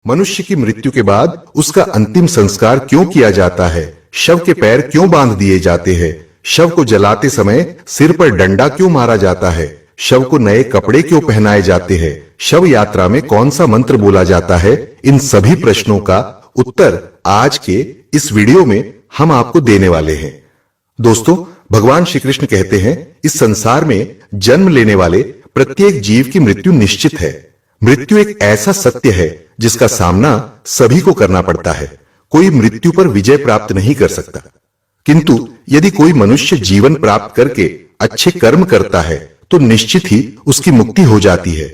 मनुष्य की मृत्यु के बाद उसका अंतिम संस्कार क्यों किया जाता है? शव के पैर क्यों बांध दिए जाते हैं? शव को जलाते समय सिर पर डंडा क्यों मारा जाता है? शव को नए कपड़े क्यों पहनाए जाते हैं? शव यात्रा में कौन सा मंत्र बोला जाता है? इन सभी प्रश्नों का उत्तर आज के इस वीडियो में हम आपको देने वाले हैं। दोस्तों, भगवान श्री कृष्ण कहते हैं, इस संसार में जन्म लेने वाले प्रत्येक जीव की मृत्यु निश्चित है। मृत्यु एक ऐसा सत्य है जिसका सामना सभी को करना पड़ता है। कोई मृत्यु पर विजय प्राप्त नहीं कर सकता, किंतु यदि कोई मनुष्य जीवन प्राप्त करके अच्छे कर्म करता है तो निश्चित ही उसकी मुक्ति हो जाती है।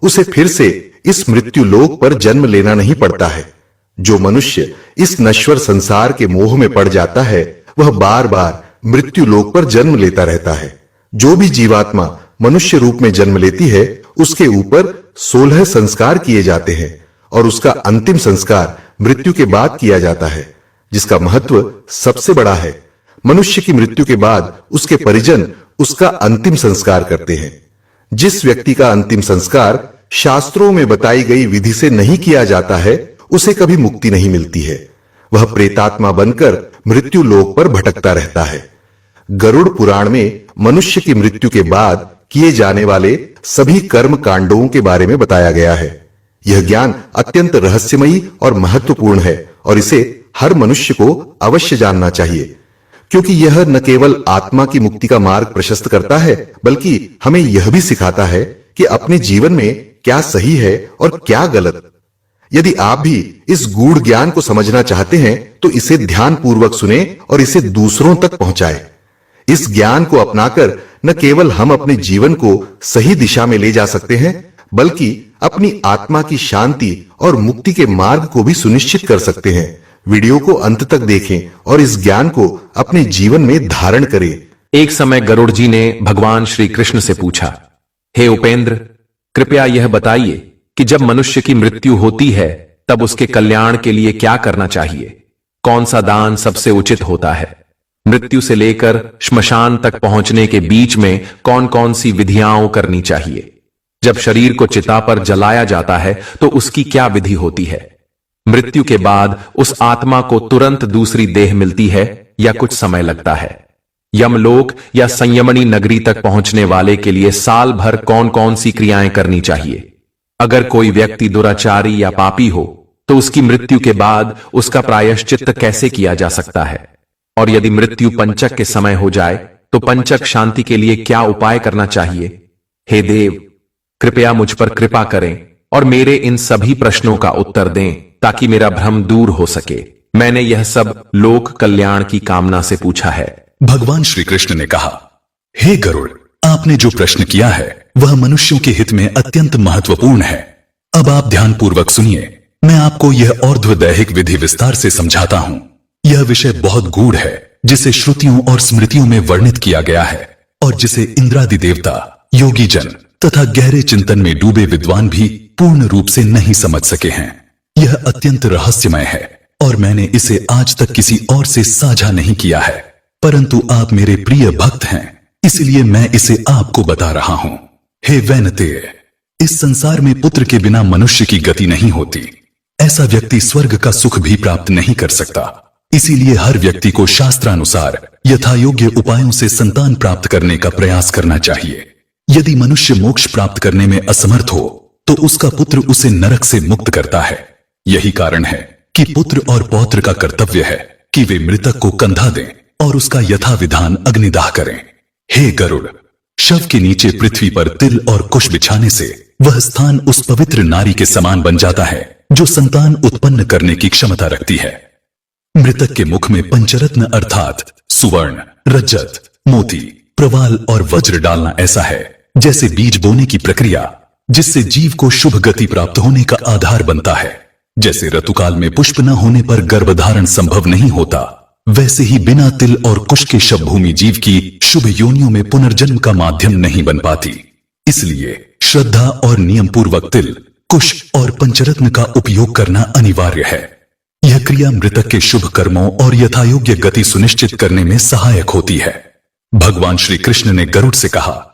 उसे फिर से इस मृत्यु लोक पर जन्म लेना नहीं पड़ता है। जो मनुष्य इस नश्वर संसार के मोह में पड़ जाता है वह बार बार मृत्यु लोक पर जन्म लेता रहता है। जो भी जीवात्मा मनुष्य रूप में जन्म लेती है उसके ऊपर 16 संस्कार किए जाते हैं और उसका अंतिम संस्कार मृत्यु के बाद किया जाता है, जिसका महत्व सबसे बड़ा है। मनुष्य की मृत्यु के बाद उसके परिजन उसका अंतिम संस्कार करते हैं। जिस व्यक्ति का अंतिम संस्कार शास्त्रों में बताई गई विधि से नहीं किया जाता है उसे कभी मुक्ति नहीं मिलती है। वह प्रेतात्मा बनकर मृत्यु लोक पर भटकता रहता है। गरुड़ पुराण में मनुष्य की मृत्यु के बाद किए जाने वाले सभी कर्म कांडों के बारे में बताया गया है। यह ज्ञान अत्यंत रहस्यमयी और महत्वपूर्ण है और इसे हर मनुष्य को अवश्य जानना चाहिए, क्योंकि यह न केवल आत्मा की मुक्ति का मार्ग प्रशस्त करता है बल्कि हमें यह भी सिखाता है कि अपने जीवन में क्या सही है और क्या गलत। यदि आप भी इस गूढ़ ज्ञान को समझना चाहते हैं तो इसे ध्यान पूर्वक सुने और इसे दूसरों तक पहुंचाएं। इस ज्ञान को अपनाकर न केवल हम अपने जीवन को सही दिशा में ले जा सकते हैं बल्कि अपनी आत्मा की शांति और मुक्ति के मार्ग को भी सुनिश्चित कर सकते हैं। वीडियो को अंत तक देखें और इस ज्ञान को अपने जीवन में धारण करें। एक समय गरुड़ जी ने भगवान श्री कृष्ण से पूछा, हे उपेंद्र, कृपया यह बताइए कि जब मनुष्य की मृत्यु होती है तब उसके कल्याण के लिए क्या करना चाहिए? कौन सा दान सबसे उचित होता है? मृत्यु से लेकर श्मशान तक पहुंचने के बीच में कौन कौन सी विधियां करनी चाहिए? जब शरीर को चिता पर जलाया जाता है तो उसकी क्या विधि होती है? मृत्यु के बाद उस आत्मा को तुरंत दूसरी देह मिलती है या कुछ समय लगता है? यमलोक या संयमनी नगरी तक पहुंचने वाले के लिए साल भर कौन कौन सी क्रियाएं करनी चाहिए? अगर कोई व्यक्ति दुराचारी या पापी हो तो उसकी मृत्यु के बाद उसका प्रायश्चित्त कैसे किया जा सकता है? और यदि मृत्यु पंचक के समय हो जाए तो पंचक शांति के लिए क्या उपाय करना चाहिए? हे देव, कृपया मुझ पर कृपा करें और मेरे इन सभी प्रश्नों का उत्तर दें ताकि मेरा भ्रम दूर हो सके। मैंने यह सब लोक कल्याण की कामना से पूछा है। भगवान श्री कृष्ण ने कहा, हे गरुड़, आपने जो प्रश्न किया है वह मनुष्यों के हित में अत्यंत महत्वपूर्ण है। अब आप ध्यान पूर्वक सुनिए। मैं आपको यह और्ध्वदैहिक विधि विस्तार से समझाता हूं। यह विषय बहुत गूढ़ है जिसे श्रुतियों और स्मृतियों में वर्णित किया गया है और जिसे इंद्रादि देवता, योगी जन तथा गहरे चिंतन में डूबे विद्वान भी पूर्ण रूप से नहीं समझ सके हैं। यह अत्यंत रहस्यमय है और मैंने इसे आज तक किसी और से साझा नहीं किया है, परंतु आप मेरे प्रिय भक्त हैं, इसलिए मैं इसे आपको बता रहा हूं। हे वैनतेय, इस संसार में पुत्र के बिना मनुष्य की गति नहीं होती। ऐसा व्यक्ति स्वर्ग का सुख भी प्राप्त नहीं कर सकता। इसीलिए हर व्यक्ति को शास्त्रानुसार यथायोग्य उपायों से संतान प्राप्त करने का प्रयास करना चाहिए। यदि मनुष्य मोक्ष प्राप्त करने में असमर्थ हो तो उसका पुत्र उसे नरक से मुक्त करता है। यही कारण है कि पुत्र और पौत्र का कर्तव्य है कि वे मृतक को कंधा दें और उसका यथाविधान अग्निदाह करें। हे गरुड़, शव के नीचे पृथ्वी पर तिल और कुश बिछाने से वह स्थान उस पवित्र नारी के समान बन जाता है जो संतान उत्पन्न करने की क्षमता रखती है। मृतक के मुख में पंचरत्न अर्थात सुवर्ण, रजत, मोती, प्रवाल और वज्र डालना ऐसा है जैसे बीज बोने की प्रक्रिया, जिससे जीव को शुभ गति प्राप्त होने का आधार बनता है। जैसे ऋतुकाल में पुष्प न होने पर गर्भधारण संभव नहीं होता, वैसे ही बिना तिल और कुश के शवभूमि जीव की शुभ योनियों में पुनर्जन्म का माध्यम नहीं बन पाती। इसलिए श्रद्धा और नियम पूर्वक तिल, कुश और पंचरत्न का उपयोग करना अनिवार्य है। यह क्रिया मृतक के शुभ कर्मों और यथायोग्य गति सुनिश्चित करने में सहायक होती है। भगवान श्री कृष्ण ने गरुड़ से कहा,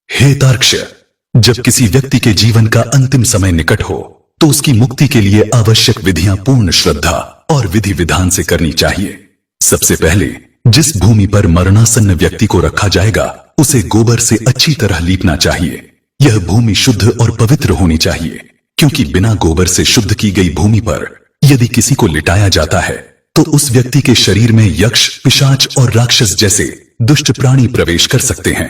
हे तार्क्ष्य, जब किसी व्यक्ति के जीवन का अंतिम समय निकट हो तो उसकी मुक्ति के लिए आवश्यक विधियां पूर्ण श्रद्धा और विधि विधान से करनी चाहिए। सबसे पहले जिस भूमि पर मरणासन्न व्यक्ति को रखा जाएगा उसे गोबर से अच्छी तरह लीपना चाहिए। यह भूमि शुद्ध और पवित्र होनी चाहिए, क्योंकि बिना गोबर से शुद्ध की गई भूमि पर यदि किसी को लिटाया जाता है तो उस व्यक्ति के शरीर में यक्ष, पिशाच और राक्षस जैसे दुष्ट प्राणी प्रवेश कर सकते हैं।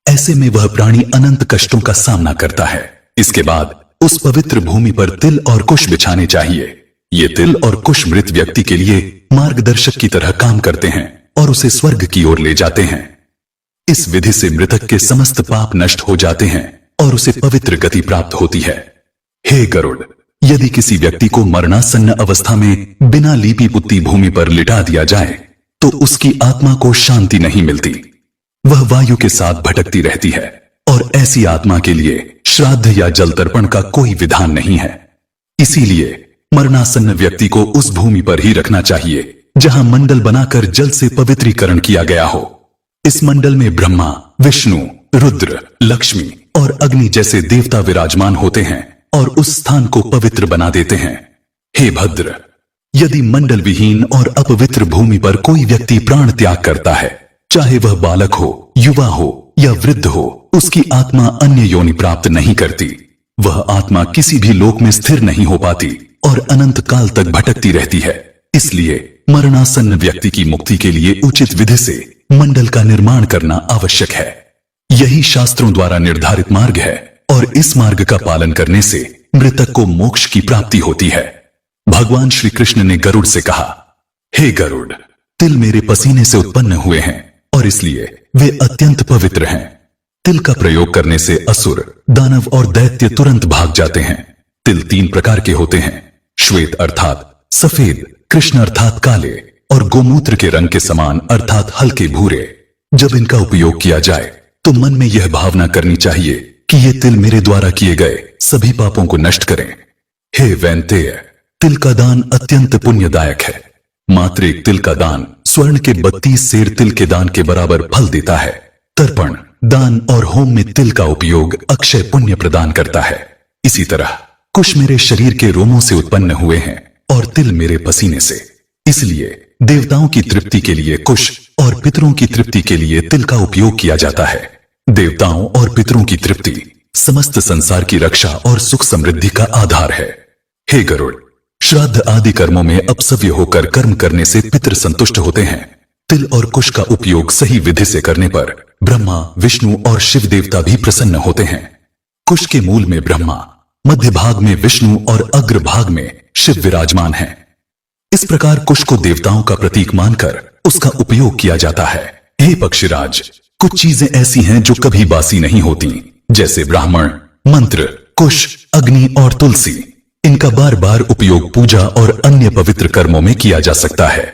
ऐसे में वह प्राणी अनंत कष्टों का सामना करता है। इसके बाद उस पवित्र भूमि पर तिल और कुश बिछाने चाहिए। ये तिल और कुश मृत व्यक्ति के लिए मार्गदर्शक की तरह काम करते हैं और उसे स्वर्ग की ओर ले जाते हैं। इस विधि से मृतक के समस्त पाप नष्ट हो जाते हैं और उसे पवित्र गति प्राप्त होती है। हे गरुड़, यदि किसी व्यक्ति को मरणासन्न अवस्था में बिना लीपी पुत्ती भूमि पर लिटा दिया जाए तो उसकी आत्मा को शांति नहीं मिलती। वह वायु के साथ भटकती रहती है और ऐसी आत्मा के लिए श्राद्ध या जल तर्पण का कोई विधान नहीं है। इसीलिए मरणासन्न व्यक्ति को उस भूमि पर ही रखना चाहिए जहां मंडल बनाकर जल से पवित्रीकरण किया गया हो। इस मंडल में ब्रह्मा, विष्णु, रुद्र, लक्ष्मी और अग्नि जैसे देवता विराजमान होते हैं और उस स्थान को पवित्र बना देते हैं। हे भद्र, यदि मंडल विहीन और अपवित्र भूमि पर कोई व्यक्ति प्राण त्याग करता है, चाहे वह बालक हो, युवा हो या वृद्ध हो, उसकी आत्मा अन्य योनि प्राप्त नहीं करती। वह आत्मा किसी भी लोक में स्थिर नहीं हो पाती और अनंत काल तक भटकती रहती है। इसलिए मरणासन्न व्यक्ति की मुक्ति के लिए उचित विधि से मंडल का निर्माण करना आवश्यक है। यही शास्त्रों द्वारा निर्धारित मार्ग है और इस मार्ग का पालन करने से मृतक को मोक्ष की प्राप्ति होती है। भगवान श्री कृष्ण ने गरुड़ से कहा, हे गरुड़, तिल मेरे पसीने से उत्पन्न हुए हैं और इसलिए वे अत्यंत पवित्र हैं। तिल का प्रयोग करने से असुर, दानव और दैत्य तुरंत भाग जाते हैं। तिल 3 प्रकार के होते हैं, श्वेत अर्थात सफेद, कृष्ण अर्थात काले और गोमूत्र के रंग के समान अर्थात हल्के भूरे। जब इनका उपयोग किया जाए तो मन में यह भावना करनी चाहिए कि ये तिल मेरे द्वारा किए गए सभी पापों को नष्ट करें। हे वैनतेय, तिल का दान अत्यंत पुण्यदायक है। मात्र एक तिल का दान स्वर्ण के 32 सेर तिल के दान के बराबर फल देता है। तर्पण, दान और होम में तिल का उपयोग अक्षय पुण्य प्रदान करता है। इसी तरह कुश मेरे शरीर के रोमों से उत्पन्न हुए हैं और तिल मेरे पसीने से। इसलिए देवताओं की तृप्ति के लिए कुश और पितरों की तृप्ति के लिए तिल का उपयोग किया जाता है। देवताओं और पितरों की तृप्ति समस्त संसार की रक्षा और सुख समृद्धि का आधार है। हे गरुड़, श्राद्ध आदि कर्मों में अपसव्य होकर कर्म करने से पितृ संतुष्ट होते हैं। तिल और कुश का उपयोग सही विधि से करने पर ब्रह्मा, विष्णु और शिव देवता भी प्रसन्न होते हैं। कुश के मूल में ब्रह्मा, मध्य भाग में विष्णु और अग्र भाग में शिव विराजमान हैं। इस प्रकार कुश को देवताओं का प्रतीक मानकर उसका उपयोग किया जाता है। हे पक्षीराज, कुछ चीजें ऐसी हैं जो कभी बासी नहीं होती, जैसे ब्राह्मण, मंत्र, कुश, अग्नि और तुलसी। इनका बार बार उपयोग पूजा और अन्य पवित्र कर्मों में किया जा सकता है।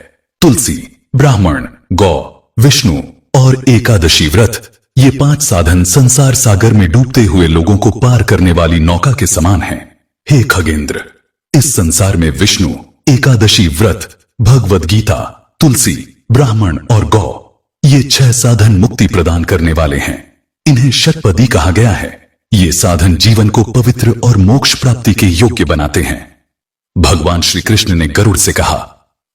तुलसी, ब्राह्मण, गौ, विष्णु और एकादशी व्रत, ये 5 साधन संसार सागर में डूबते हुए लोगों को पार करने वाली नौका के समान हैं। हे खगेंद्र, इस संसार में विष्णु, एकादशी व्रत, भगवद गीता, तुलसी, ब्राह्मण और गौ, ये 6 साधन मुक्ति प्रदान करने वाले हैं। इन्हें षटपदी कहा गया है। ये साधन जीवन को पवित्र और मोक्ष प्राप्ति के योग्य बनाते हैं। भगवान श्री कृष्ण ने गरुड़ से कहा,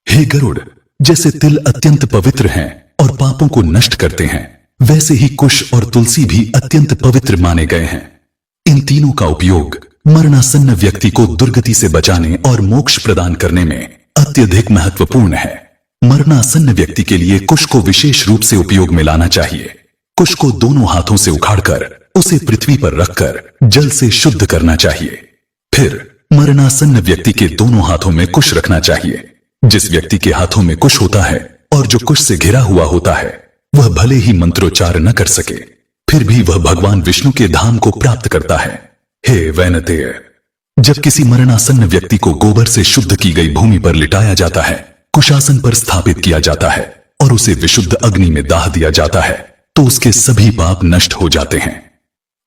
हे गरुड़, जैसे तिल अत्यंत पवित्र हैं और पापों को नष्ट करते हैं, वैसे ही कुश और तुलसी भी अत्यंत पवित्र माने गए हैं। इन तीनों का उपयोग मरणासन्न व्यक्ति को दुर्गति से बचाने और मोक्ष प्रदान करने में अत्यधिक महत्वपूर्ण है। मरणासन्न व्यक्ति के लिए कुश को विशेष रूप से उपयोग में लाना चाहिए। कुश को दोनों हाथों से उखाड़कर उसे पृथ्वी पर रखकर जल से शुद्ध करना चाहिए। फिर मरणासन्न व्यक्ति के दोनों हाथों में कुश रखना चाहिए। जिस व्यक्ति के हाथों में कुश होता है और जो कुश से घिरा हुआ होता है, वह भले ही मंत्रोच्चार न कर सके, फिर भी वह भगवान विष्णु के धाम को प्राप्त करता है। हे वैनतेय, जब किसी मरणासन्न व्यक्ति को गोबर से शुद्ध की गई भूमि पर लिटाया जाता है, कुशासन पर स्थापित किया जाता है और उसे विशुद्ध अग्नि में दाह दिया जाता है, तो उसके सभी पाप नष्ट हो जाते हैं।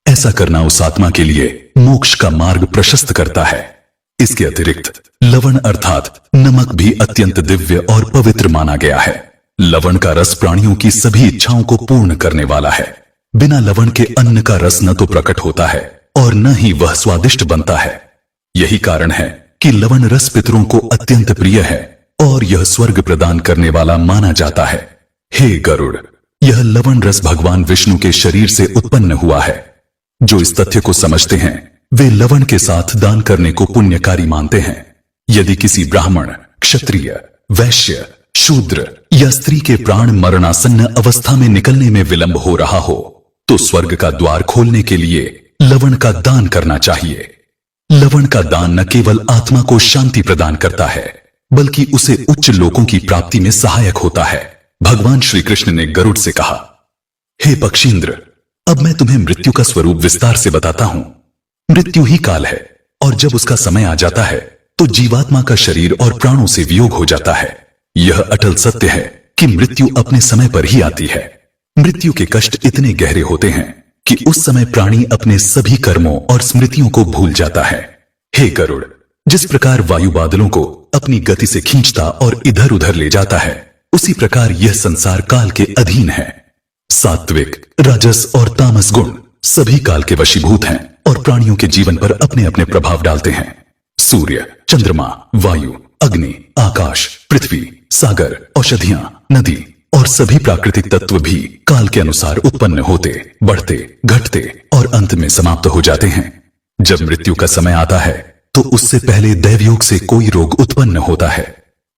ऐसा करना उस आत्मा के लिए मोक्ष का मार्ग प्रशस्त करता है। इसके अतिरिक्त लवण अर्थात नमक भी अत्यंत दिव्य और पवित्र माना गया है। लवण का रस प्राणियों की सभी इच्छाओं को पूर्ण करने वाला है। बिना लवण के अन्न का रस न तो प्रकट होता है और न ही वह स्वादिष्ट बनता है। यही कारण है कि लवण रस पितरों को अत्यंत प्रिय है और यह स्वर्ग प्रदान करने वाला माना जाता है। हे गरुड़, यह लवण रस भगवान विष्णु के शरीर से उत्पन्न हुआ है। जो इस तथ्य को समझते हैं वे लवण के साथ दान करने को पुण्यकारी मानते हैं। यदि किसी ब्राह्मण, क्षत्रिय, वैश्य, शूद्र या स्त्री के प्राण मरणासन्न अवस्था में निकलने में विलंब हो रहा हो तो स्वर्ग का द्वार खोलने के लिए लवण का दान करना चाहिए। लवण का दान न केवल आत्मा को शांति प्रदान करता है बल्कि उसे उच्च लोकों की प्राप्ति में सहायक होता है। भगवान श्री कृष्ण ने गरुड़ से कहा, हे पक्षींद्र, अब मैं तुम्हें मृत्यु का स्वरूप विस्तार से बताता हूं। मृत्यु ही काल है और जब उसका समय आ जाता है तो जीवात्मा का शरीर और प्राणों से वियोग हो जाता है। यह अटल सत्य है कि मृत्यु अपने समय पर ही आती है। मृत्यु के कष्ट इतने गहरे होते हैं कि उस समय प्राणी अपने सभी कर्मों और स्मृतियों को भूल जाता है। हे गरुड़, जिस प्रकार वायु बादलों को अपनी गति से खींचता और इधर उधर ले जाता है, उसी प्रकार यह संसार काल के अधीन है। सात्विक, राजस और तामस गुण सभी काल के वशीभूत हैं और प्राणियों के जीवन पर अपने अपने प्रभाव डालते हैं। सूर्य, चंद्रमा, वायु, अग्नि, आकाश, पृथ्वी, सागर, औषधियां, नदी और सभी प्राकृतिक तत्व भी काल के अनुसार उत्पन्न होते, बढ़ते, घटते और अंत में समाप्त हो जाते हैं। जब मृत्यु का समय आता है तो उससे पहले दैवयोग से कोई रोग उत्पन्न होता है।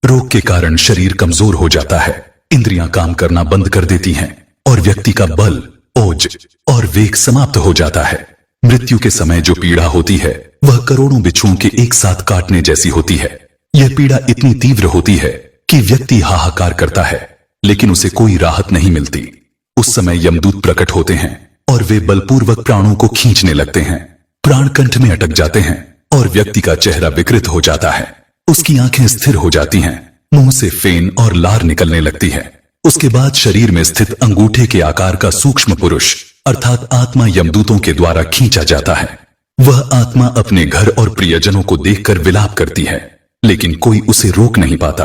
रोग के कारण शरीर कमजोर हो जाता है, इंद्रियां काम करना बंद कर देती हैं और व्यक्ति का बल, ओज और वेग समाप्त हो जाता है। मृत्यु के समय जो पीड़ा होती है वह करोड़ों बिच्छुओं के एक साथ काटने जैसी होती है। यह पीड़ा इतनी तीव्र होती है कि व्यक्ति हाहाकार करता है लेकिन उसे कोई राहत नहीं मिलती। उस समय यमदूत प्रकट होते हैं और वे बलपूर्वक प्राणों को खींचने लगते हैं। प्राण कंठ में अटक जाते हैं और व्यक्ति का चेहरा विकृत हो जाता है। उसकी आंखें स्थिर हो जाती हैं, मुंह से फेन और लार निकलने लगती है। उसके बाद शरीर में स्थित अंगूठे के आकार का सूक्ष्म पुरुष अर्थात आत्मा यमदूतों के द्वारा खींचा जाता है। वह आत्मा अपने घर और प्रियजनों को देखकर विलाप करती है लेकिन कोई उसे रोक नहीं पाता।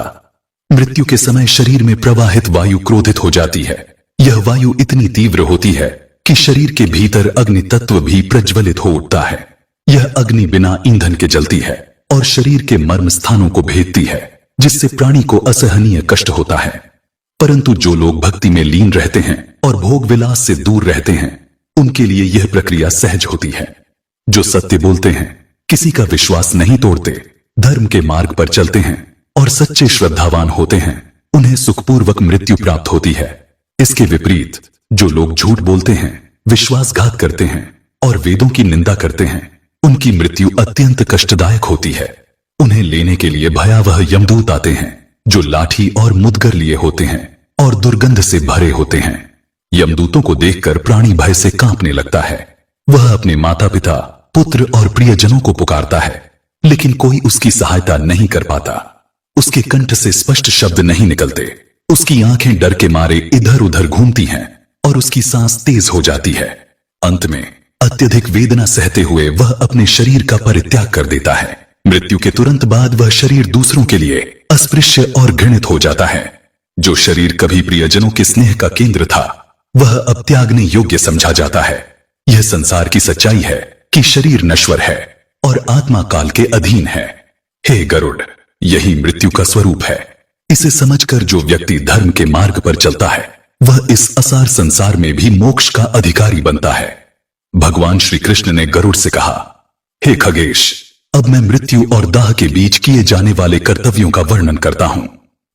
मृत्यु के समय शरीर में प्रवाहित वायु क्रोधित हो जाती है। यह वायु इतनी तीव्र होती है कि शरीर के भीतर अग्नि तत्व भी प्रज्वलित हो उठता है। यह अग्नि बिना ईंधन के जलती है और शरीर के मर्म स्थानों को भेदती है जिससे प्राणी को असहनीय कष्ट होता है। परंतु जो लोग भक्ति में लीन रहते हैं और भोग विलास से दूर रहते हैं उनके लिए यह प्रक्रिया सहज होती है। जो सत्य बोलते हैं, किसी का विश्वास नहीं तोड़ते, धर्म के मार्ग पर चलते हैं और सच्चे श्रद्धावान होते हैं, उन्हें सुखपूर्वक मृत्यु प्राप्त होती है। इसके विपरीत जो लोग झूठ बोलते हैं, विश्वासघात करते हैं और वेदों की निंदा करते हैं, उनकी मृत्यु अत्यंत कष्टदायक होती है। उन्हें लेने के लिए भयावह यमदूत आते हैं जो लाठी और मुदगर लिए होते हैं और दुर्गंध से भरे होते हैं। यमदूतों को देखकर प्राणी भय से कांपने लगता है। वह अपने माता पिता, पुत्र और प्रियजनों को पुकारता है लेकिन कोई उसकी सहायता नहीं कर पाता। उसके कंठ से स्पष्ट शब्द नहीं निकलते। उसकी आंखें डर के मारे इधर उधर घूमती हैं और उसकी सांस तेज हो जाती है। अंत में अत्यधिक वेदना सहते हुए वह अपने शरीर का परित्याग कर देता है। मृत्यु के तुरंत बाद वह शरीर दूसरों के लिए अस्पृश्य और घृणित हो जाता है। जो शरीर कभी प्रियजनों के स्नेह का केंद्र था वह अब त्यागने योग्य समझा जाता है। यह संसार की सच्चाई है कि शरीर नश्वर है और आत्मा काल के अधीन है। हे गरुड़, यही मृत्यु का स्वरूप है। इसे समझकर जो व्यक्ति धर्म के मार्ग पर चलता है वह इस असार संसार में भी मोक्ष का अधिकारी बनता है। भगवान श्री कृष्ण ने गरुड़ से कहा, हे खगेश, अब मैं मृत्यु और दाह के बीच किए जाने वाले कर्तव्यों का वर्णन करता हूं।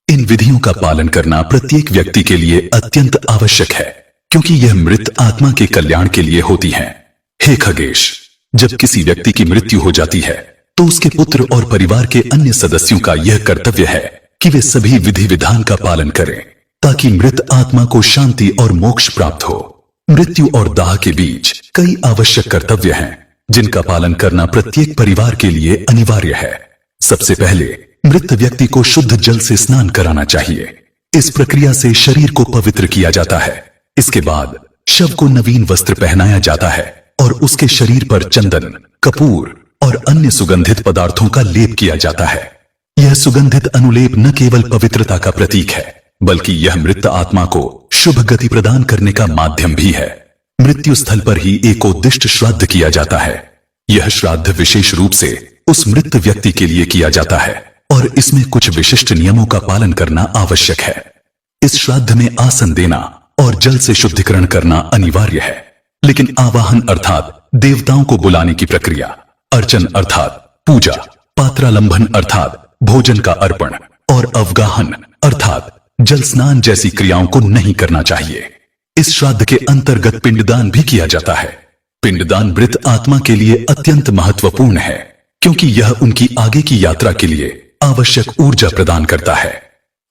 इन विधियों का पालन करना प्रत्येक व्यक्ति के लिए अत्यंत आवश्यक है क्योंकि यह मृत आत्मा के कल्याण के लिए होती है। हे खगेश, जब किसी व्यक्ति की मृत्यु हो जाती है तो उसके पुत्र और परिवार के अन्य सदस्यों का यह कर्तव्य है कि वे सभी विधि विधान का पालन करें ताकि मृत आत्मा को शांति और मोक्ष प्राप्त हो। मृत्यु और दाह के बीच कई आवश्यक कर्तव्य हैं जिनका पालन करना प्रत्येक परिवार के लिए अनिवार्य है। सबसे पहले मृत व्यक्ति को शुद्ध जल से स्नान कराना चाहिए। इस प्रक्रिया से शरीर को पवित्र किया जाता है। इसके बाद शव को नवीन वस्त्र पहनाया जाता है और उसके शरीर पर चंदन, कपूर और अन्य सुगंधित पदार्थों का लेप किया जाता है। यह सुगंधित अनुलेप न केवल पवित्रता का प्रतीक है बल्कि यह मृत आत्मा को शुभ गति प्रदान करने का माध्यम भी है। मृत्यु स्थल पर ही एक उद्दिष्ट श्राद्ध किया जाता है। यह श्राद्ध विशेष रूप से उस मृत व्यक्ति के लिए किया जाता है और इसमें कुछ विशिष्ट नियमों का पालन करना आवश्यक है। इस श्राद्ध में आसन देना और जल से शुद्धिकरण करना अनिवार्य है, लेकिन आवाहन अर्थात देवताओं को बुलाने की प्रक्रिया, अर्चन अर्थात पूजा, पात्रालंबन अर्थात भोजन का अर्पण और अवगाहन अर्थात जल स्नान जैसी क्रियाओं को नहीं करना चाहिए। इस श्राद्ध के अंतर्गत पिंडदान भी किया जाता है। पिंडदान मृत आत्मा के लिए अत्यंत महत्वपूर्ण है, क्योंकि यह उनकी आगे की यात्रा के लिए आवश्यक ऊर्जा प्रदान करता है।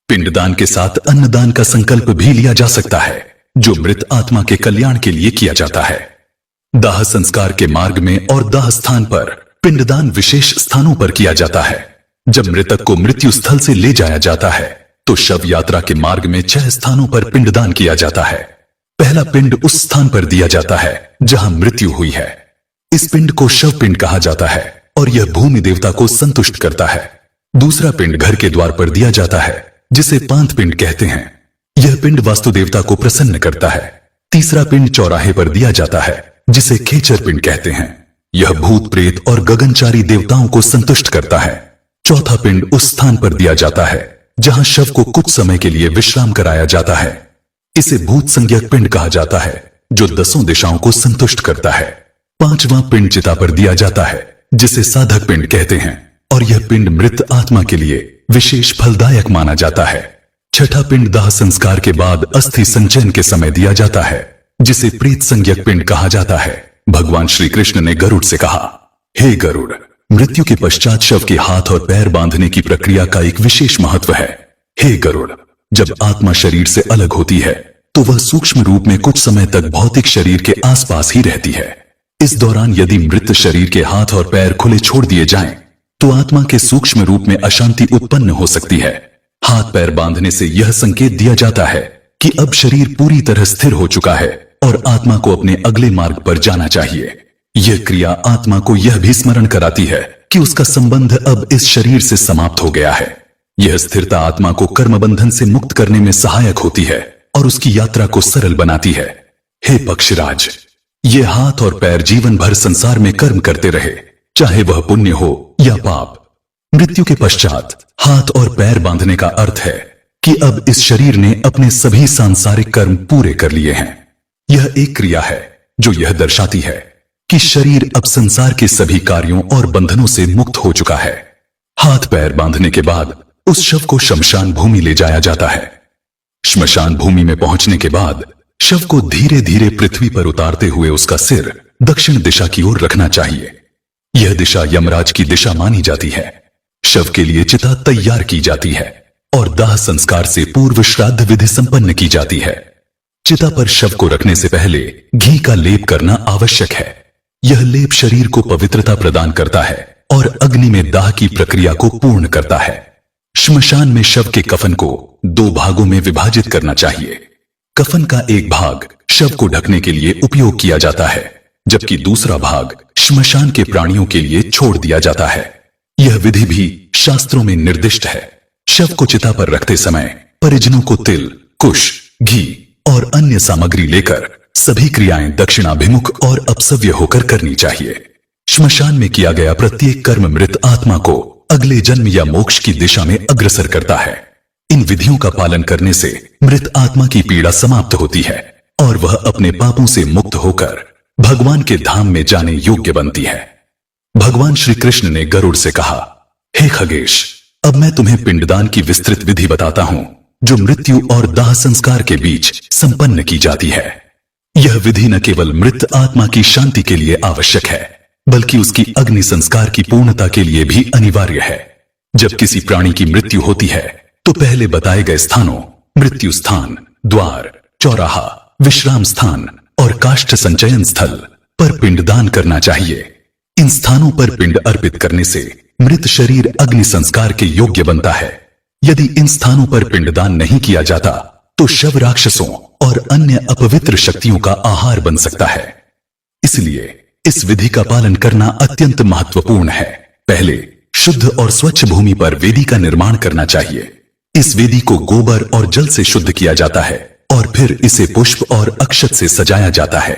पिंडदान के साथ अन्नदान का संकल्प भी लिया जा सकता है, जो मृत आत्मा के कल्याण के लिए किया जाता है। दाह संस्कार के मार्ग में और दाह स्थान पर पिंडदान विशेष स्थानों पर किया जाता है। जब मृतक को मृत्यु स्थल से ले जाया जाता है तो शव यात्रा के मार्ग में 6 स्थानों पर पिंडदान किया जाता है। पहला पिंड उस स्थान पर दिया जाता है जहां मृत्यु हुई है। इस पिंड को शव पिंड कहा जाता है और यह भूमि देवता को संतुष्ट करता है। दूसरा पिंड घर के द्वार पर दिया जाता है, जिसे पांत पिंड कहते हैं। यह पिंड वास्तु देवता को प्रसन्न करता है। तीसरा पिंड चौराहे पर दिया जाता है, जिसे खेचर पिंड कहते हैं। यह भूत प्रेत और गगनचारी देवताओं को संतुष्ट करता है। चौथा पिंड उस स्थान पर दिया जाता है जहां शव को कुछ समय के लिए विश्राम कराया जाता है। इसे भूत संज्ञक पिंड कहा जाता है, जो 10 दिशाओं को संतुष्ट करता है। पांचवां पिंड चिता पर दिया जाता है, जिसे साधक पिंड कहते हैं, और यह पिंड मृत आत्मा के लिए विशेष फलदायक माना जाता है। छठा पिंड दाह संस्कार के बाद अस्थि संचयन के समय दिया जाता है, जिसे प्रेत संज्ञक पिंड कहा जाता है। भगवान श्री कृष्ण ने गरुड़ से कहा, हे गरुड़, मृत्यु के पश्चात शव के हाथ और पैर बांधने की प्रक्रिया का एक विशेष महत्व है। हे गरुड़, जब आत्मा शरीर से अलग होती है तो वह सूक्ष्म रूप में कुछ समय तक भौतिक शरीर के आसपास ही रहती है। इस दौरान यदि मृत शरीर के हाथ और पैर खुले छोड़ दिए जाएं, तो आत्मा के सूक्ष्म रूप में अशांति उत्पन्न हो सकती है। हाथ पैर बांधने से यह संकेत दिया जाता है कि अब शरीर पूरी तरह स्थिर हो चुका है और आत्मा को अपने अगले मार्ग पर जाना चाहिए। यह क्रिया आत्मा को यह भी स्मरण कराती है कि उसका संबंध अब इस शरीर से समाप्त हो गया है। यह स्थिरता आत्मा को कर्म बंधन से मुक्त करने में सहायक होती है और उसकी यात्रा को सरल बनाती है। हे पक्षराज, ये हाथ और पैर जीवन भर संसार में कर्म करते रहे, चाहे वह पुण्य हो या पाप। मृत्यु के पश्चात हाथ और पैर बांधने का अर्थ है कि अब इस शरीर ने अपने सभी सांसारिक कर्म पूरे कर लिए हैं। यह एक क्रिया है जो यह दर्शाती है कि शरीर अब संसार के सभी कार्यों और बंधनों से मुक्त हो चुका है। हाथ पैर बांधने के बाद उस शव को श्मशान भूमि ले जाया जाता है। श्मशान भूमि में पहुंचने के बाद शव को धीरे धीरे पृथ्वी पर उतारते हुए उसका सिर दक्षिण दिशा की ओर रखना चाहिए। यह दिशा यमराज की दिशा मानी जाती है। शव के लिए चिता तैयार की जाती है और दाह संस्कार से पूर्व श्राद्ध विधि संपन्न की जाती है। चिता पर शव को रखने से पहले घी का लेप करना आवश्यक है। यह लेप शरीर को पवित्रता प्रदान करता है और अग्नि में दाह की प्रक्रिया को पूर्ण करता है। श्मशान में शव के कफन को 2 भागों में विभाजित करना चाहिए। कफन का एक भाग शव को ढकने के लिए उपयोग किया जाता है, जबकि दूसरा भाग श्मशान के प्राणियों के लिए छोड़ दिया जाता है। यह विधि भी शास्त्रों में निर्दिष्ट है। शव को चिता पर रखते समय परिजनों को तिल, कुश, घी और अन्य सामग्री लेकर सभी क्रियाएं दक्षिणाभिमुख और अपसव्य होकर करनी चाहिए। श्मशान में किया गया प्रत्येक कर्म मृत आत्मा को अगले जन्म या मोक्ष की दिशा में अग्रसर करता है। इन विधियों का पालन करने से मृत आत्मा की पीड़ा समाप्त होती है और वह अपने पापों से मुक्त होकर भगवान के धाम में जाने योग्य बनती है। भगवान श्री कृष्ण ने गरुड़ से कहा, हे खगेश, अब मैं तुम्हें पिंडदान की विस्तृत विधि बताता हूं, जो मृत्यु और दाह संस्कार के बीच संपन्न की जाती है। यह विधि न केवल मृत आत्मा की शांति के लिए आवश्यक है, बल्कि उसकी अग्नि संस्कार की पूर्णता के लिए भी अनिवार्य है। जब किसी प्राणी की मृत्यु होती है तो पहले बताए गए स्थानों, मृत्यु स्थान, द्वार, चौराहा, विश्राम स्थान और काष्ठ संचयन स्थल पर पिंडदान करना चाहिए। इन स्थानों पर पिंड अर्पित करने से मृत शरीर अग्नि संस्कार के योग्य बनता है। यदि इन स्थानों पर पिंडदान नहीं किया जाता तो शव राक्षसों और अन्य अपवित्र शक्तियों का आहार बन सकता है। इसलिए इस विधि का पालन करना अत्यंत महत्वपूर्ण है। पहले शुद्ध और स्वच्छ भूमि पर वेदी का निर्माण करना चाहिए। इस वेदी को गोबर और जल से शुद्ध किया जाता है और फिर इसे पुष्प और अक्षत से सजाया जाता है।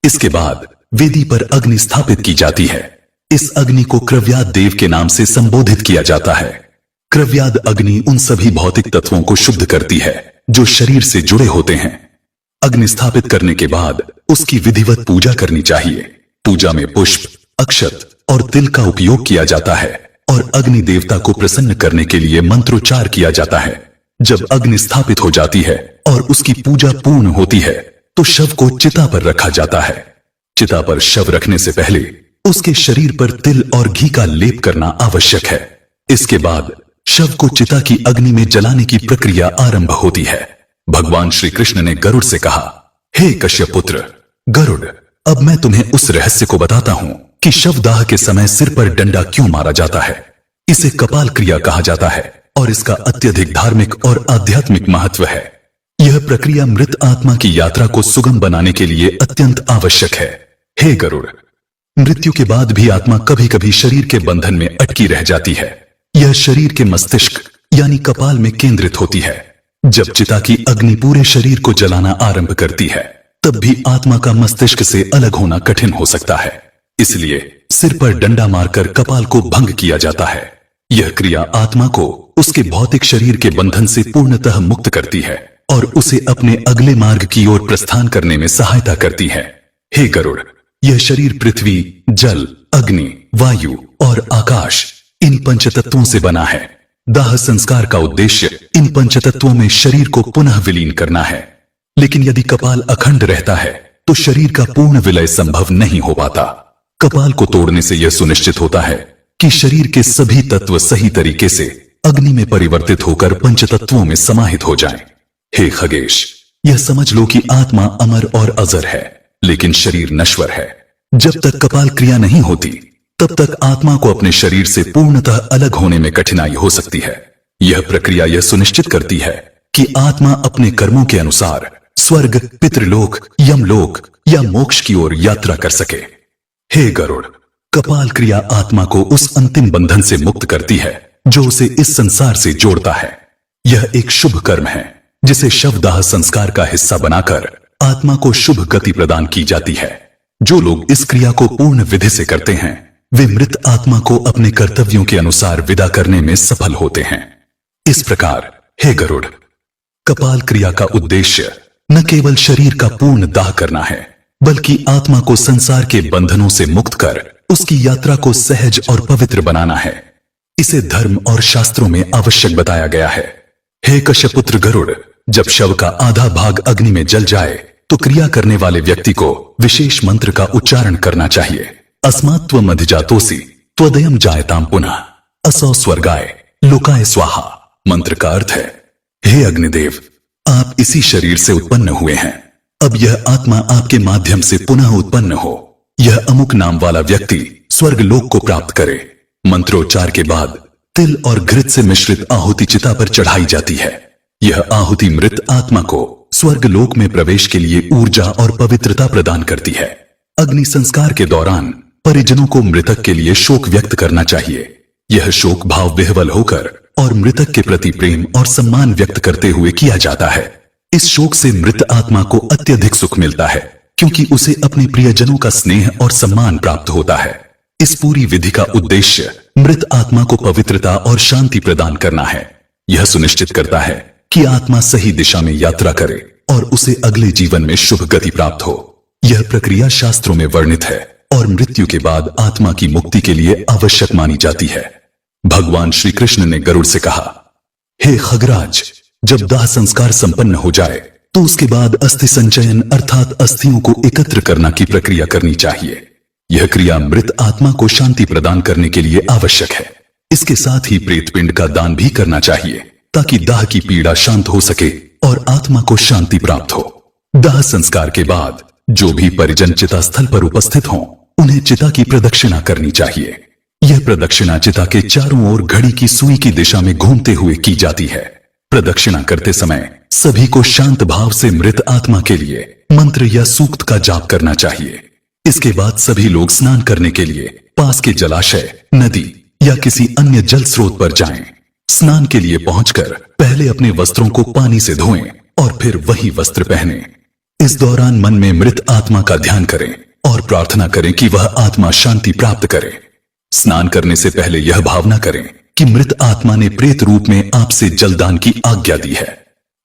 इसके बाद वेदी पर अग्नि स्थापित की जाती है। इस अग्नि को क्रव्याद देव के नाम से संबोधित किया जाता है। क्रव्याद अग्नि उन सभी भौतिक तत्वों को शुद्ध करती है जो शरीर से जुड़े होते हैं। अग्नि स्थापित करने के बाद उसकी विधिवत पूजा करनी चाहिए। पूजा में पुष्प, अक्षत और तिल का उपयोग किया जाता है और अग्नि देवता को प्रसन्न करने के लिए मंत्रोच्चार किया जाता है। जब अग्नि स्थापित हो जाती है और उसकी पूजा पूर्ण होती है तो शव को चिता पर रखा जाता है। चिता पर शव रखने से पहले उसके शरीर पर तिल और घी का लेप करना आवश्यक है। इसके बाद शव को चिता की अग्नि में जलाने की प्रक्रिया आरंभ होती है। भगवान श्री कृष्ण ने गरुड़ से कहा, हे कश्यप पुत्र गरुड़, अब मैं तुम्हें उस रहस्य को बताता हूं कि शवदाह के समय सिर पर डंडा क्यों मारा जाता है। इसे कपाल क्रिया कहा जाता है और इसका अत्यधिक धार्मिक और आध्यात्मिक महत्व है। यह प्रक्रिया मृत आत्मा की यात्रा को सुगम बनाने के लिए अत्यंत आवश्यक है। हे गरुड़, मृत्यु के बाद भी आत्मा कभी कभी शरीर के बंधन में अटकी रह जाती है। यह शरीर के मस्तिष्क यानी कपाल में केंद्रित होती है। जब चिता की अग्नि पूरे शरीर को जलाना आरंभ करती है तब भी आत्मा का मस्तिष्क से अलग होना कठिन हो सकता है। इसलिए सिर पर डंडा मारकर कपाल को भंग किया जाता है। यह क्रिया आत्मा को उसके भौतिक शरीर के बंधन से पूर्णतः मुक्त करती है और उसे अपने अगले मार्ग की ओर प्रस्थान करने में सहायता करती है। हे गरुड़, यह शरीर पृथ्वी, जल, अग्नि, वायु और आकाश इन पंचतत्वों से बना है। दाह संस्कार का उद्देश्य इन पंचतत्वों में शरीर को पुनः विलीन करना है। लेकिन यदि कपाल अखंड रहता है तो शरीर का पूर्ण विलय संभव नहीं हो पाता। कपाल को तोड़ने से यह सुनिश्चित होता है कि शरीर के सभी तत्व सही तरीके से अग्नि में परिवर्तित होकर पंचतत्वों में समाहित हो जाएं। हे खगेश, यह समझ लो कि आत्मा अमर और अजर है, लेकिन शरीर नश्वर है। जब तक कपाल क्रिया नहीं होती तब तक आत्मा को अपने शरीर से पूर्णतः अलग होने में कठिनाई हो सकती है। यह प्रक्रिया यह सुनिश्चित करती है कि आत्मा अपने कर्मों के अनुसार स्वर्ग, पितृलोक, यमलोक या मोक्ष की ओर यात्रा कर सके। हे गरुड़, कपाल क्रिया आत्मा को उस अंतिम बंधन से मुक्त करती है जो उसे इस संसार से जोड़ता है। यह एक शुभ कर्म है जिसे शवदाह संस्कार का हिस्सा बनाकर आत्मा को शुभ गति प्रदान की जाती है। जो लोग इस क्रिया को पूर्ण विधि से करते हैं वे मृत आत्मा को अपने कर्तव्यों के अनुसार विदा करने में सफल होते हैं। इस प्रकार हे गरुड़, कपाल क्रिया का उद्देश्य न केवल शरीर का पूर्ण दाह करना है बल्कि आत्मा को संसार के बंधनों से मुक्त कर उसकी यात्रा को सहज और पवित्र बनाना है। इसे धर्म और शास्त्रों में आवश्यक बताया गया है। हे कश्यपुत्र गरुड़, जब शव का आधा भाग अग्नि में जल जाए तो क्रिया करने वाले व्यक्ति को विशेष मंत्र का उच्चारण करना चाहिए। अस्मात्व मधिजातोसी त्वदयम जायताम पुनः असौ स्वर्गाय लोकाय स्वाहा। मंत्र का अर्थ है, हे अग्निदेव, आप इसी शरीर से उत्पन्न हुए हैं। अब यह आत्मा आपके माध्यम से पुनः उत्पन्न हो। यह अमुक नाम वाला व्यक्ति स्वर्ग लोक को प्राप्त करे। मंत्रोच्चार के बाद तिल और घृत से मिश्रित आहुति चिता पर चढ़ाई जाती है। यह आहुति मृत आत्मा को स्वर्ग लोक में प्रवेश के लिए ऊर्जा और पवित्रता प्रदान करती है। अग्नि संस्कार के दौरान परिजनों को मृतक के लिए शोक व्यक्त करना चाहिए। यह शोक भाव विह्वल होकर और मृतक के प्रति प्रेम और सम्मान व्यक्त करते हुए किया जाता है। इस शोक से मृत आत्मा को अत्यधिक सुख मिलता है क्योंकि उसे अपने प्रियजनों का स्नेह और सम्मान प्राप्त होता है। इस पूरी विधि का उद्देश्य मृत आत्मा को पवित्रता और शांति प्रदान करना है। यह सुनिश्चित करता है कि आत्मा सही दिशा में यात्रा करे और उसे अगले जीवन में शुभ गति प्राप्त हो। यह प्रक्रिया शास्त्रों में वर्णित है और मृत्यु के बाद आत्मा की मुक्ति के लिए आवश्यक मानी जाती है। भगवान श्री कृष्ण ने गरुड़ से कहा, हे खगराज, जब दाह संस्कार संपन्न हो जाए तो उसके बाद अस्थि संचयन अर्थात अस्थियों को एकत्र करना की प्रक्रिया करनी चाहिए। यह क्रिया मृत आत्मा को शांति प्रदान करने के लिए आवश्यक है। इसके साथ ही प्रेत पिंड का दान भी करना चाहिए ताकि दाह की पीड़ा शांत हो सके और आत्मा को शांति प्राप्त हो। दाह संस्कार के बाद जो भी परिजन चिता स्थल पर उपस्थित हों उन्हें चिता की प्रदक्षिणा करनी चाहिए। यह प्रदक्षिणा चिता के चारों ओर घड़ी की सुई की दिशा में घूमते हुए की जाती है। प्रदक्षिणा करते समय सभी को शांत भाव से मृत आत्मा के लिए मंत्र या सूक्त का जाप करना चाहिए। इसके बाद सभी लोग स्नान करने के लिए पास के जलाशय, नदी या किसी अन्य जल स्रोत पर जाएं। स्नान के लिए पहुंचकर पहले अपने वस्त्रों को पानी से धोएं और फिर वही वस्त्र पहनें। इस दौरान मन में मृत आत्मा का ध्यान करें और प्रार्थना करें कि वह आत्मा शांति प्राप्त करे। स्नान करने से पहले यह भावना करें कि मृत आत्मा ने प्रेत रूप में आपसे जलदान की आज्ञा दी है।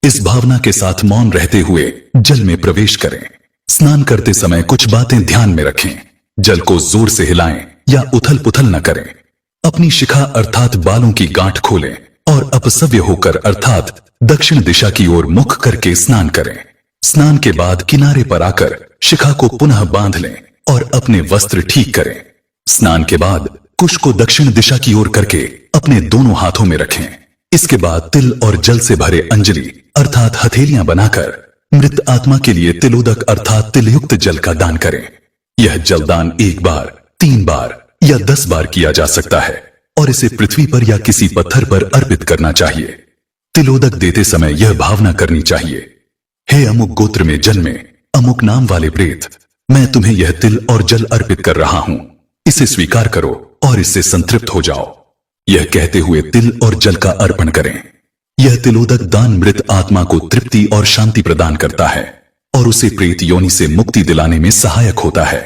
इस भावना के साथ मौन रहते हुए जल में प्रवेश करें। स्नान करते समय कुछ बातें ध्यान में रखें। जल को जोर से हिलाएं या उथल पुथल न करें। अपनी शिखा अर्थात बालों की गांठ खोलें और अपसव्य होकर अर्थात दक्षिण दिशा की ओर मुख करके स्नान करें। स्नान के बाद किनारे पर आकर शिखा को पुनः बांध लें और अपने वस्त्र ठीक करें। स्नान के बाद कुश को दक्षिण दिशा की ओर करके अपने दोनों हाथों में रखें। इसके बाद तिल और जल से भरे अंजलि अर्थात हथेलियां बनाकर मृत आत्मा के लिए तिलोदक अर्थात तिलयुक्त जल का दान करें। यह जलदान 1 बार, 3 बार या 10 बार किया जा सकता है और इसे पृथ्वी पर या किसी पत्थर पर अर्पित करना चाहिए। तिलोदक देते समय यह भावना करनी चाहिए, हे अमुक गोत्र में जन्मे अमुक नाम वाले प्रेत, मैं तुम्हें यह तिल और जल अर्पित कर रहा हूं। इसे स्वीकार करो और इससे संतृप्त हो जाओ। यह कहते हुए तिल और जल का अर्पण करें। यह तिलोदक दान मृत आत्मा को तृप्ति और शांति प्रदान करता है और उसे प्रेत योनि से मुक्ति दिलाने में सहायक होता है।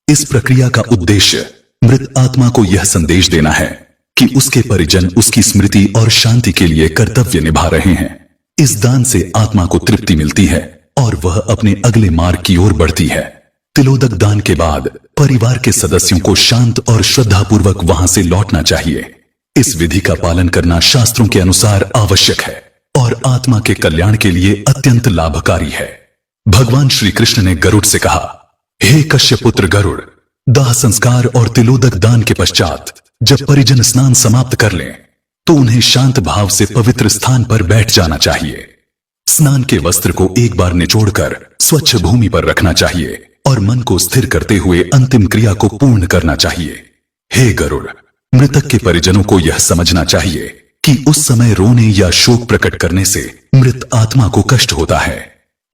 इस प्रक्रिया का उद्देश्य मृत आत्मा को यह संदेश देना है कि उसके परिजन उसकी स्मृति और शांति के लिए कर्तव्य निभा रहे हैं। इस दान से आत्मा को तृप्ति मिलती है और वह अपने अगले मार्ग की ओर बढ़ती है। तिलोदक दान के बाद परिवार के सदस्यों को शांत और श्रद्धापूर्वक वहां से लौटना चाहिए। इस विधि का पालन करना शास्त्रों के अनुसार आवश्यक है और आत्मा के कल्याण के लिए अत्यंत लाभकारी है। भगवान श्री कृष्ण ने गरुड़ से कहा, हे कश्यपुत्र गरुड़, दाह संस्कार और तिलोदक दान के पश्चात जब परिजन स्नान समाप्त कर लें तो उन्हें शांत भाव से पवित्र स्थान पर बैठ जाना चाहिए। स्नान के वस्त्र को एक बार निचोड़कर स्वच्छ भूमि पर रखना चाहिए और मन को स्थिर करते हुए अंतिम क्रिया को पूर्ण करना चाहिए। हे गरुड़, मृतक के परिजनों को यह समझना चाहिए कि उस समय रोने या शोक प्रकट करने से मृत आत्मा को कष्ट होता है।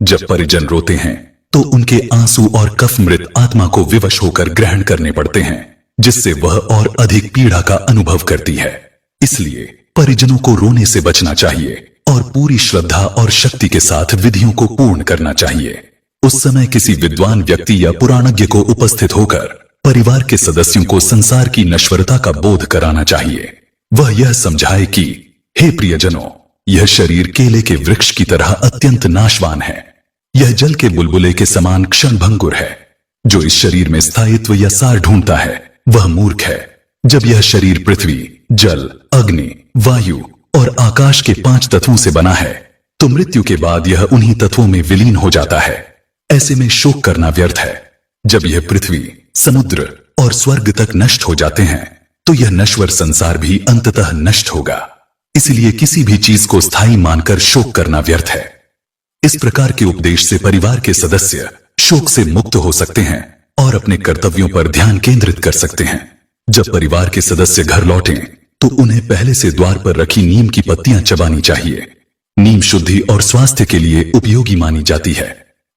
जब परिजन रोते हैं तो उनके आंसू और कफ मृत आत्मा को विवश होकर ग्रहण करने पड़ते हैं, जिससे वह और अधिक पीड़ा का अनुभव करती है। इसलिए परिजनों को रोने से बचना चाहिए और पूरी श्रद्धा और शक्ति के साथ विधियों को पूर्ण करना चाहिए। उस समय किसी विद्वान व्यक्ति या पुराणज्ञ को उपस्थित होकर परिवार के सदस्यों को संसार की नश्वरता का बोध कराना चाहिए। वह यह समझाए कि हे प्रियजनों, यह शरीर केले के वृक्ष की तरह अत्यंत नाशवान है। यह जल के बुलबुले के समान क्षणभंगुर है। जो इस शरीर में स्थायित्व या सार ढूंढता है वह मूर्ख है। जब यह शरीर पृथ्वी, जल, अग्नि, वायु और आकाश के 5 तत्वों से बना है तो मृत्यु के बाद यह उन्हीं तत्वों में विलीन हो जाता है। ऐसे में शोक करना व्यर्थ है। जब यह पृथ्वी, समुद्र और स्वर्ग तक नष्ट हो जाते हैं तो यह नश्वर संसार भी अंततः नष्ट होगा। इसलिए किसी भी चीज को स्थायी मानकर शोक करना व्यर्थ है। इस प्रकार के उपदेश से परिवार के सदस्य शोक से मुक्त हो सकते हैं और अपने कर्तव्यों पर ध्यान केंद्रित कर सकते हैं। जब परिवार के सदस्य घर लौटें तो उन्हें पहले से द्वार पर रखी नीम की पत्तियां चबानी चाहिए। नीम शुद्धि और स्वास्थ्य के लिए उपयोगी मानी जाती है।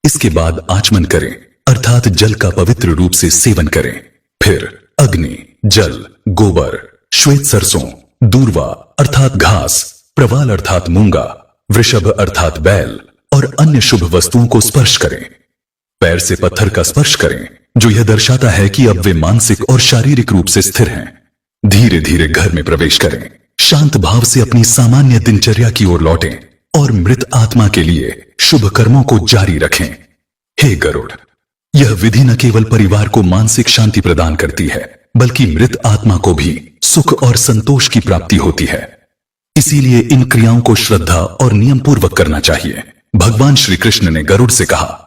इसके बाद आचमन करें अर्थात जल का पवित्र रूप से सेवन करें। फिर अग्नि, जल, गोबर, श्वेत सरसों, दूर्वा अर्थात घास, प्रवाल अर्थात मूंगा, वृषभ अर्थात बैल और अन्य शुभ वस्तुओं को स्पर्श करें। पैर से पत्थर का स्पर्श करें, जो यह दर्शाता है कि अब वे मानसिक और शारीरिक रूप से स्थिर हैं। धीरे धीरे घर में प्रवेश करें। शांत भाव से अपनी सामान्य दिनचर्या की ओर लौटें और मृत आत्मा के लिए शुभ कर्मों को जारी रखें। हे गरुड़, यह विधि न केवल परिवार को मानसिक शांति प्रदान करती है बल्कि मृत आत्मा को भी सुख और संतोष की प्राप्ति होती है। इसीलिए इन क्रियाओं को श्रद्धा और नियम पूर्वक करना चाहिए। भगवान श्री कृष्ण ने गरुड़ से कहा,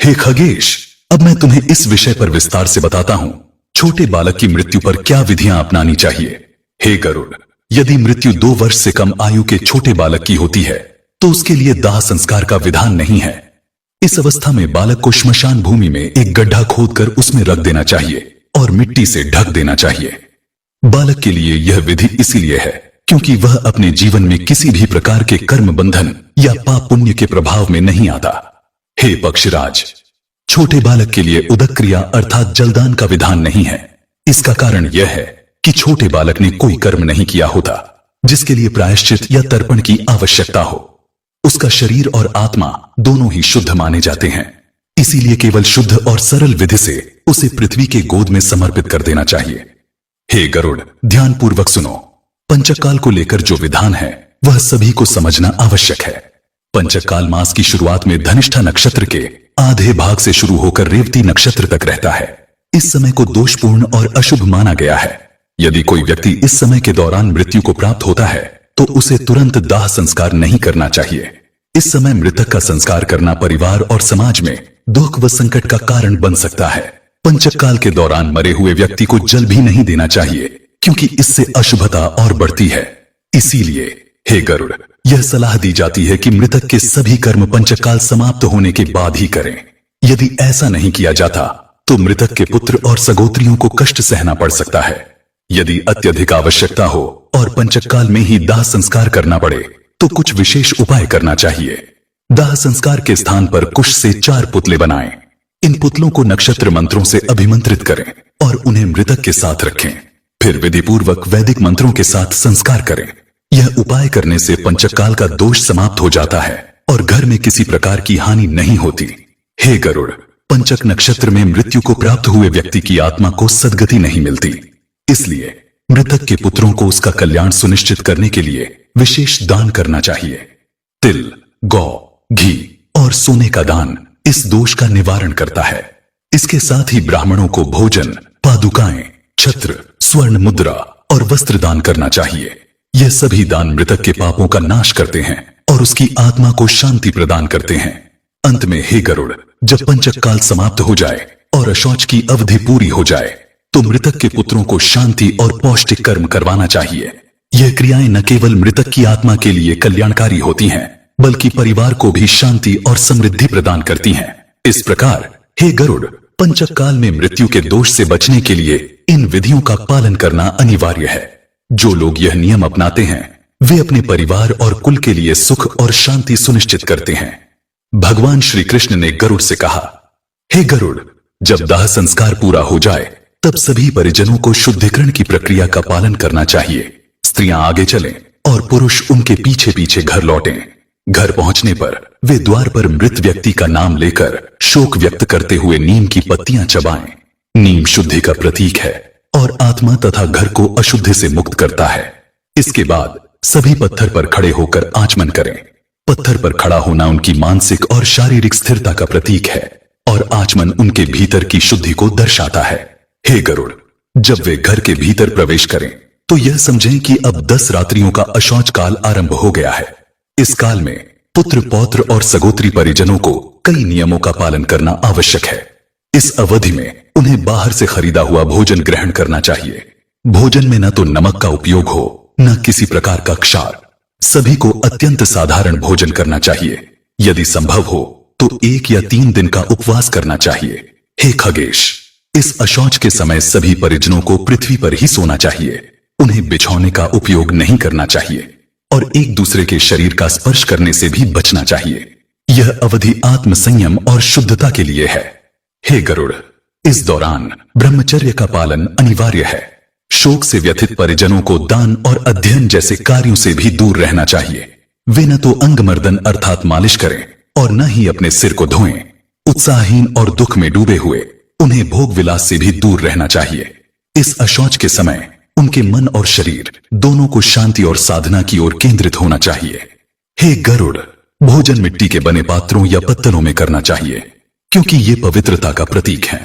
हे खगेश, अब मैं तुम्हें इस विषय पर विस्तार से बताता हूं। छोटे बालक की मृत्यु पर क्या विधियां अपनानी चाहिए। हे गरुड़, यदि मृत्यु 2 वर्ष से कम आयु के छोटे बालक की होती है तो उसके लिए दाह संस्कार का विधान नहीं है। इस अवस्था में बालक को श्मशान भूमि में एक गड्ढा खोदकर उसमें रख देना चाहिए और मिट्टी से ढक देना चाहिए। बालक के लिए यह विधि इसीलिए है क्योंकि वह अपने जीवन में किसी भी प्रकार के कर्म बंधन या पाप पुण्य के प्रभाव में नहीं आता। हे पक्षीराज, छोटे बालक के लिए उदक क्रिया अर्थात जलदान का विधान नहीं है। इसका कारण यह है कि छोटे बालक ने कोई कर्म नहीं किया होता जिसके लिए प्रायश्चित या तर्पण की आवश्यकता हो। उसका शरीर और आत्मा दोनों ही शुद्ध माने जाते हैं। इसीलिए केवल शुद्ध और सरल विधि से उसे पृथ्वी के गोद में समर्पित कर देना चाहिए। हे गरुड़, ध्यानपूर्वक सुनो। पंचकाल को लेकर जो विधान है वह सभी को समझना आवश्यक है। पंचकाल मास की शुरुआत में धनिष्ठा नक्षत्र के आधे भाग से शुरू होकर रेवती नक्षत्र तक रहता है। इस समय को दोषपूर्ण और अशुभ माना गया है। यदि कोई व्यक्ति इस समय के दौरान मृत्यु को प्राप्त होता है तो उसे तुरंत दाह संस्कार नहीं करना चाहिए। इस समय मृतक का संस्कार करना परिवार और समाज में दुख व संकट का कारण बन सकता है। पंचकाल के दौरान मरे हुए व्यक्ति को जल भी नहीं देना चाहिए, क्योंकि इससे अशुभता और बढ़ती है। इसीलिए हे गरुड़, यह सलाह दी जाती है कि मृतक के सभी कर्म पंचकाल समाप्त होने के बाद ही करें। यदि ऐसा नहीं किया जाता तो मृतक के पुत्र और सगोत्रियों को कष्ट सहना पड़ सकता है। यदि अत्यधिक आवश्यकता हो और पंचकाल में ही दाह संस्कार करना पड़े तो कुछ विशेष उपाय करना चाहिए। दाह संस्कार के स्थान पर कुश से 4 पुतले बनाएं। इन पुतलों को नक्षत्र मंत्रों से अभिमंत्रित करें और उन्हें मृतक के साथ रखें। फिर विधि पूर्वक वैदिक मंत्रों के साथ संस्कार करें। यह उपाय करने से पंचकाल का दोष समाप्त हो जाता है और घर में किसी प्रकार की हानि नहीं होती। हे गरुड़, पंचक नक्षत्र में मृत्यु को प्राप्त हुए व्यक्ति की आत्मा को सद्गति नहीं मिलती। इसलिए मृतक के पुत्रों को उसका कल्याण सुनिश्चित करने के लिए विशेष दान करना चाहिए। तिल, गौ, घी और सोने का दान इस दोष का निवारण करता है। इसके साथ ही ब्राह्मणों को भोजन, पादुकाएं, छत्र, स्वर्ण मुद्रा और वस्त्र दान करना चाहिए। यह सभी दान मृतक के पापों का नाश करते हैं और उसकी आत्मा को शांति प्रदान करते हैं। अंत में हे गरुड़, जब पंचक काल समाप्त हो जाए और अशौच की अवधि पूरी हो जाए तो मृतक के पुत्रों को शांति और पौष्टिक कर्म करवाना चाहिए। यह क्रियाएं न केवल मृतक की आत्मा के लिए कल्याणकारी होती हैं, बल्कि परिवार को भी शांति और समृद्धि प्रदान करती हैं। इस प्रकार हे गरुड़, पंचक काल में मृत्यु के दोष से बचने के लिए इन विधियों का पालन करना अनिवार्य है। जो लोग यह नियम अपनाते हैं वे अपने परिवार और कुल के लिए सुख और शांति सुनिश्चित करते हैं। भगवान श्री कृष्ण ने गरुड़ से कहा, हे गरुड़, जब दाह संस्कार पूरा हो जाए तब सभी परिजनों को शुद्धिकरण की प्रक्रिया का पालन करना चाहिए। स्त्रियां आगे चलें और पुरुष उनके पीछे पीछे घर लौटें। घर पहुंचने पर वे द्वार पर मृत व्यक्ति का नाम लेकर शोक व्यक्त करते हुए नीम की पत्तियां चबाएं। नीम शुद्धि का प्रतीक है और आत्मा तथा घर को अशुद्धि से मुक्त करता है। इसके बाद सभी पत्थर पर खड़े होकर आचमन करें। पत्थर पर खड़ा होना उनकी मानसिक और शारीरिक स्थिरता का प्रतीक है और आचमन उनके भीतर की शुद्धि को दर्शाता है। हे गरुड़, जब वे घर के भीतर प्रवेश करें तो यह समझें कि अब 10 रात्रियों का अशौच काल आरंभ हो गया है। इस काल में पुत्र, पौत्र और सगोत्री परिजनों को कई नियमों का पालन करना आवश्यक है। इस अवधि में उन्हें बाहर से खरीदा हुआ भोजन ग्रहण करना चाहिए। भोजन में न तो नमक का उपयोग हो, न किसी प्रकार का क्षार। सभी को अत्यंत साधारण भोजन करना चाहिए। यदि संभव हो तो 1 या 3 दिन का उपवास करना चाहिए। हे खगेश, इस अशौच के समय सभी परिजनों को पृथ्वी पर ही सोना चाहिए। उन्हें बिछौने का उपयोग नहीं करना चाहिए और एक दूसरे के शरीर का स्पर्श करने से भी बचना चाहिए। यह अवधि आत्म संयम और शुद्धता के लिए है। हे गरुड़, इस दौरान ब्रह्मचर्य का पालन अनिवार्य है। शोक से व्यथित परिजनों को दान और अध्ययन जैसे कार्यों से भी दूर रहना चाहिए। वे न तो अंगमर्दन अर्थात मालिश करें और न ही अपने सिर को धोएं। उत्साहहीन और दुख में डूबे हुए उन्हें भोग विलास से भी दूर रहना चाहिए। इस अशौच के समय उनके मन और शरीर दोनों को शांति और साधना की ओर केंद्रित होना चाहिए। हे गरुड़, भोजन मिट्टी के बने पात्रों या पत्तलों में करना चाहिए, क्योंकि ये पवित्रता का प्रतीक है।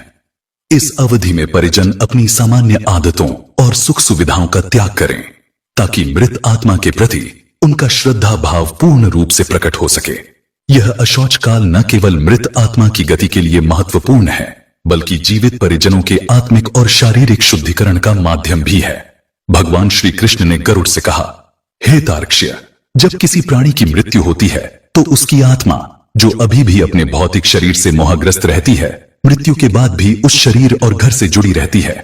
इस अवधि में परिजन अपनी सामान्य आदतों और सुख सुविधाओं का त्याग करें, ताकि मृत आत्मा के प्रति उनका श्रद्धा भाव पूर्ण रूप से प्रकट हो सके। यह अशौच काल न केवल मृत आत्मा की गति के लिए महत्वपूर्ण है, बल्कि जीवित परिजनों के आत्मिक और शारीरिक शुद्धिकरण का माध्यम भी है। भगवान श्री कृष्ण ने गरुड़ से कहा, हे तार्क्ष्य, जब किसी प्राणी की मृत्यु होती है तो उसकी आत्मा, जो अभी भी अपने भौतिक शरीर से मोहग्रस्त रहती है, मृत्यु के बाद भी उस शरीर और घर से जुड़ी रहती है।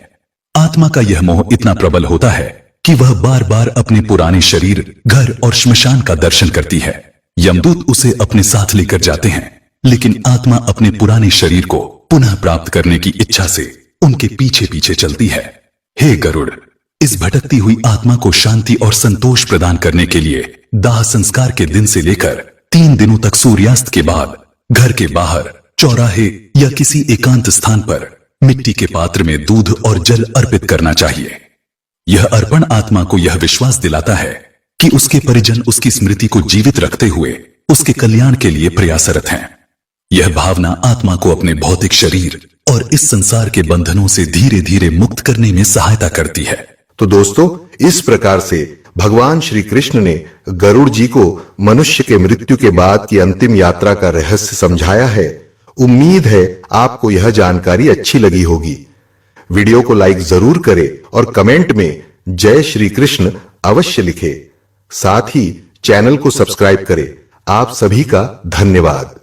आत्मा का यह मोह इतना प्रबल होता है कि वह बार बार अपने पुराने शरीर, घर और श्मशान का दर्शन करती है। यमदूत उसे अपने साथ लेकर जाते हैं, लेकिन आत्मा अपने पुराने शरीर को पुनः प्राप्त करने की इच्छा से उनके पीछे पीछे चलती है। हे गरुड़, इस भटकती हुई आत्मा को शांति और संतोष प्रदान करने के लिए दाह संस्कार के दिन से लेकर 3 दिनों तक सूर्यास्त के बाद घर के बाहर, चौराहे या किसी एकांत स्थान पर मिट्टी के पात्र में दूध और जल अर्पित करना चाहिए। यह अर्पण आत्मा को यह विश्वास दिलाता है कि उसके परिजन उसकी स्मृति को जीवित रखते हुए उसके कल्याण के लिए प्रयासरत हैं। यह भावना आत्मा को अपने भौतिक शरीर और इस संसार के बंधनों से धीरे धीरे मुक्त करने में सहायता करती है। तो दोस्तों, इस प्रकार से भगवान श्री कृष्ण ने गरुड़ जी को मनुष्य के मृत्यु के बाद की अंतिम यात्रा का रहस्य समझाया है। उम्मीद है आपको यह जानकारी अच्छी लगी होगी। वीडियो को लाइक जरूर करें और कमेंट में जय श्री कृष्ण अवश्य लिखें। साथ ही चैनल को सब्सक्राइब करें। आप सभी का धन्यवाद।